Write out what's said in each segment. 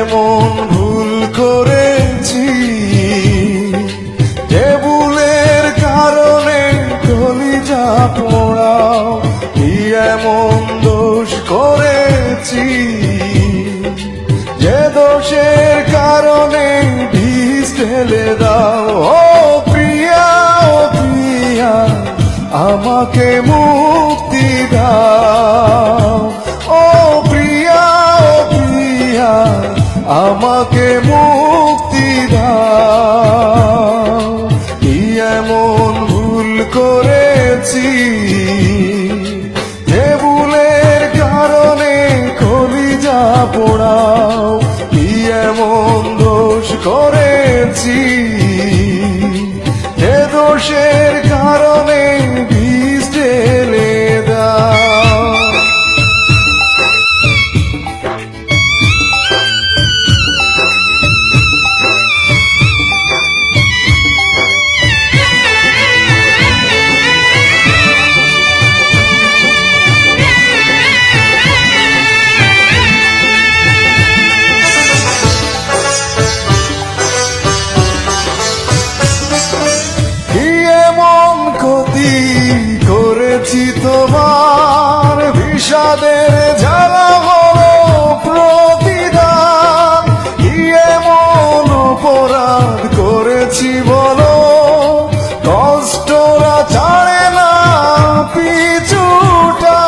এমন ভুল করেছি যে ভুলের কারণে কলিজা পোড়াও, কি এমন দোষ করেছি যে দোষের কারণে বিষ ঢেলে দাও। ও প্রিয়া, ও প্রিয়া, আমাকে মুক্তি দাও। ও প্রিয়া, ও প্রিয়া, আমাকে মুক্তি দাও। কি এমন ভুল করেছি যে ভুলের কারণে কলিজা পোড়াও, কি এমন দোষ করেছি যে দোষের কারণে বিষ ঢেলে দাও। করেছি তোমার বিষাদের জ্বালা হলো প্রতিদান, কি এমন অপরাধ করেছি বলো, কষ্টরা ছাড়ে না পিছুটা।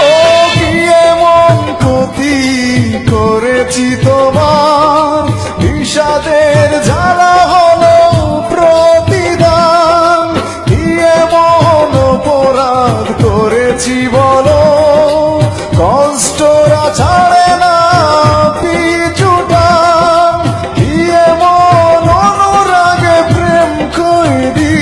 ও কি এমন ক্ষতি করেছি তোমার বিষাদের জ্বালা হলো প্রতিদান, কি এমন অপরাধ করেছি বলো, কষ্টরা ছাড়ে না পিছুটা। কি এমন অনুরাগে প্রেম কইরি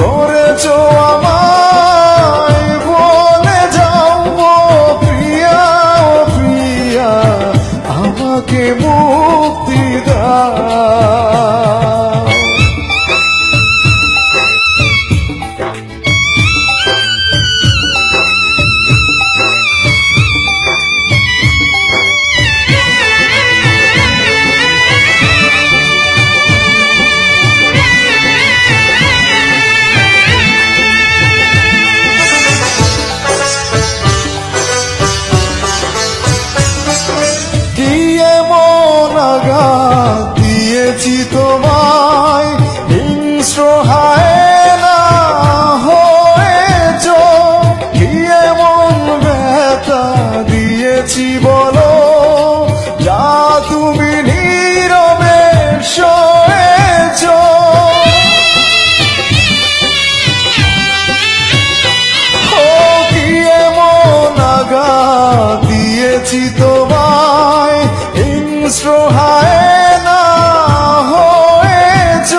করেছো আমায়, বলে যাও। ও প্রিয়া, ও প্রিয়া, আমাকে মুক্তি দাও। দিয়েছি তোমায় হিংস্র হায়না হয়েছ, কি এমন ব্যথা দিয়েছি বলো, যা তুমি নীরবে সয়েছ। ও কি এমন আঘাত দিয়েছি তোমায় হিংস্র হায়না হয়েছ,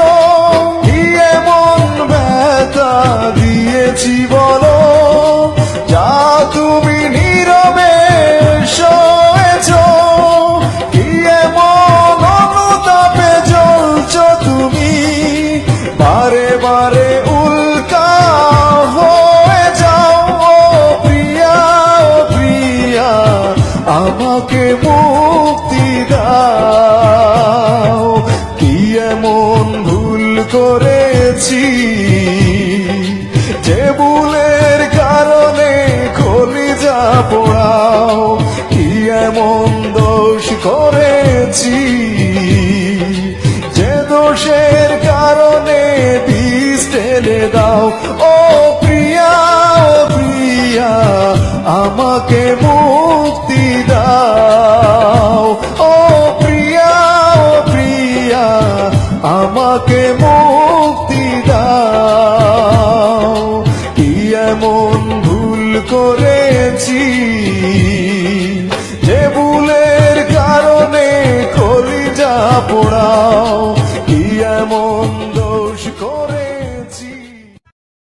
কি এমন ব্যথা দিয়েছি বলো, যা তুমি নীরবে সয়েছ। কি এমন অনুতাপে জ্বলছ তুমি, বারে বারে উল্কা হয়ে যাও। ও প্রিয়া, ও প্রিয়া, আমাকে মুক্তি দাও। কি এমন ভুল করেছি যে ভুলের কারণে কলিজা পোড়াও, কি এমন দোষ করেছি যে দোষের কারণে বিষ ঢেলে দাও। ও প্রিয়া, ও প্রিয়া, আমাকে মুক্তি দাও। ও প্রিয়া, ও প্রিয়া, আমাকে মুক্তি দাও। কি এমন ভুল করেছি যে ভুলের কারণে কলিজা পোড়াও, কি এমন দোষ করেছি।